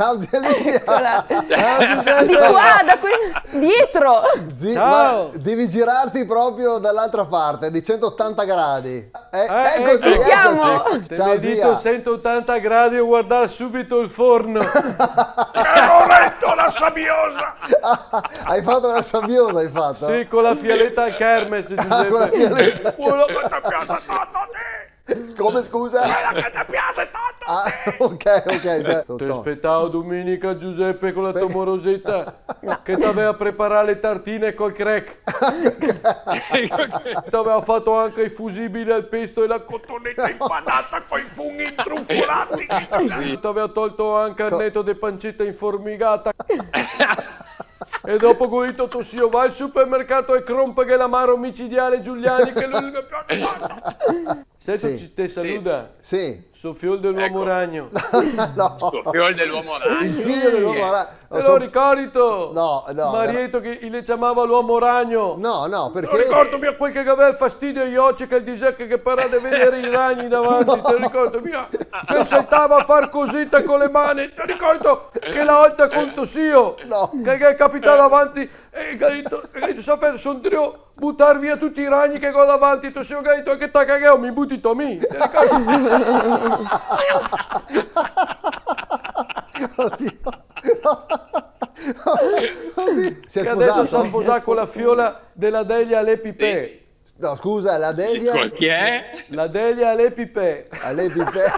Ciao zia Lidia. Eccola. Ciao, Di qua, da qui, dietro. Ciao. Guarda, devi girarti proprio dall'altra parte, di 180 gradi. Eccoci, ci siamo. eccoci. Te ne dito zia. 180 gradi e guardare subito il forno. Ho letto la sabbiosa! Hai fatto una sabbiosa, hai fatto? Sì, con la fialetta al kermes, Con la Giuseppe. fialetta. Quello che ti piace tanto a te! Come scusa? Quella che ti piace tanto a Ah, te! ok. Ti aspettavo domenica, Giuseppe, con la tua morosetta che ti aveva preparato le tartine col crack. Ti aveva fatto anche i fusibili al pesto e la Cotonetta impanata con i funghi intrufolati! Ti aveva tolto anche il netto di pancetta informigata. E dopo Guito tossio, va al supermercato e crompa che l'amaro micidiale Giuliani che lui Mi piace tanto! sento Sì. te saluta. Sì. Sofiol dell'uomo Ecco. ragno. No. Fiol dell'uomo Il ragno! figlio dell'uomo ragno. Te lo ricordo? No, Marieto che le chiamava l'uomo ragno. No, Non perché... ricordo mia Quel che aveva il fastidio io oggi che il disecco che parava di vedere i ragni davanti, te ricordo mia? Che saltava a far cosita con le mani, ti ricordo che la volta con tossio, No. che è capitato davanti e che ha detto, Sofia, sono trio buttar via tutti i ragni che ho davanti, tossio che ha detto che t'ha cagato, mi butti to mi, ti ricordo? Oddio. Si è Che adesso sposato? si è sposato con la fiola della Delia alle Pipè. No, scusa, la Delia? Chi è? La Delia alle Pipè, A lei Pipè?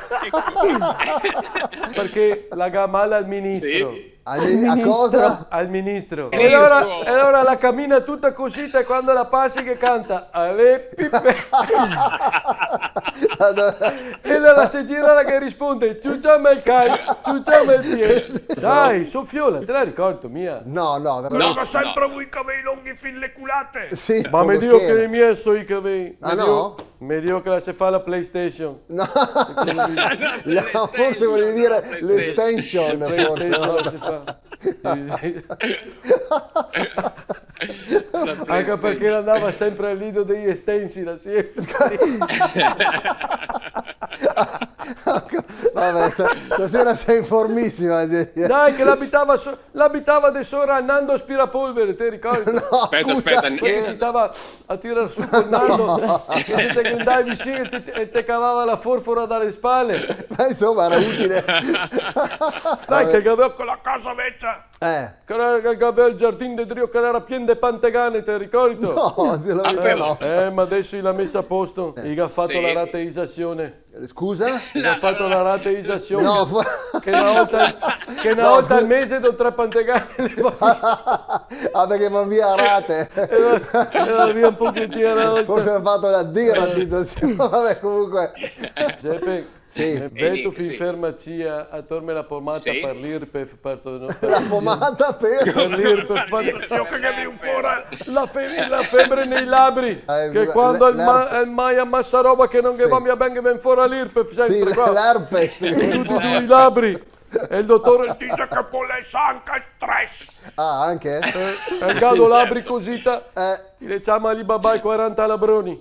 perché la gamala al ministro. Sì. A cosa? Al ministro. E Ministro. allora la cammina tutta cosita e quando la passi che canta alle pippe. E allora si gira la che risponde ciucciamo il ciucciamo il piede. Dai, Sofiola, te la ricordo mia. No, Quello che sempre voi che avevi lunghi fin le culate! Sì, Ma mi con dico schiena. che le mie so i che avevi. Ah, no? Mi dico che la si fa la PlayStation. No, forse volevi dire l'estension, PlayStation la forse. si fa. Sì, sì. Anche perché andava sempre al lido degli estensi la Vabbè, stasera sei informissima. Dai che l'abitava de sora al Nando aspirapolvere, ti ricordi? Aspetta, Perché si stava a tirar su col Nando che se te andavi vicino e te cavava la forfora dalle spalle. Ma insomma era utile. Dai che aveva con la casa vecchia! che aveva il giardino di Drio che era pieno di pantegane, ti ricordi? No, di la verità no. Ma adesso l'ha messa a posto, gli ha fatto Sì. la rateizzazione. Scusa? Gli ha fatto la rateizzazione. No, Che una volta al mese do 3 pantegane le ah, perché va via a rate. e va via un pochettino alla volta. Forse mi ha fatto la diratizzazione. Vabbè, comunque. Giuseppe, Sì. vedo Sì. in farmacia a torme la pomata Sì. per l'IRPEF, La pomata per per... l'IRPEF, Io che avevi fuori! la febbre nei labbri, che quando il mai ammassa roba che non Sì. va mia ben che ven fuori all'IRPEF, Sì, sempre qua, l'herpes. tutti e due i labbri, e il dottore Dice che vuole anche stress! Ah, anche? il gado labbri cosita, le chiama Alibaba i 40 labroni.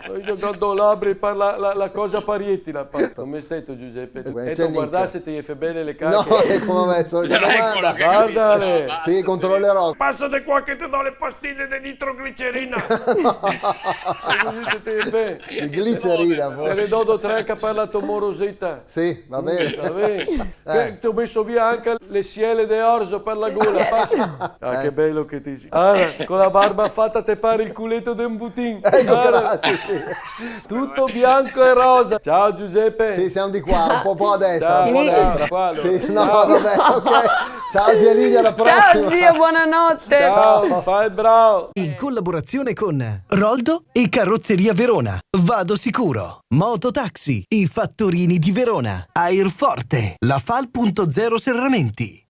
Noi giocando labbri per la cosa parietti la parte. Come stai tu Giuseppe? C'è E tu Nick. guardasse ti fai bene le No, cacche. è come me, solita domanda. Guardale. Sì, controllerò. Passate qua che ti do le pastiglie di nitroglicerina! Così te le fai. Il glicerina, Te forse. ne do 3 che ha parlato morosetta. Sì, va bene. Va bene. Che ti ho messo via anche le siele di orzo per la gola. Passa. Ah, che bello che ti... con la barba fatta te pare il culetto di un butin. Ecco, grazie, sì. Tutto bianco e rosa. Ciao Giuseppe. Sì, siamo di qua, un po' a destra, Ciao. un po' a destra. Qua, allora. Sì, no, Ciao. vabbè, ok. Ciao zia Lidia, alla prossima. Ciao zio, buonanotte. Ciao, fai il bravo. In collaborazione con Roldo e Carrozzeria Verona. Vado sicuro. Mototaxi, i fattorini di Verona. Airforte, la Fal.0 Serramenti.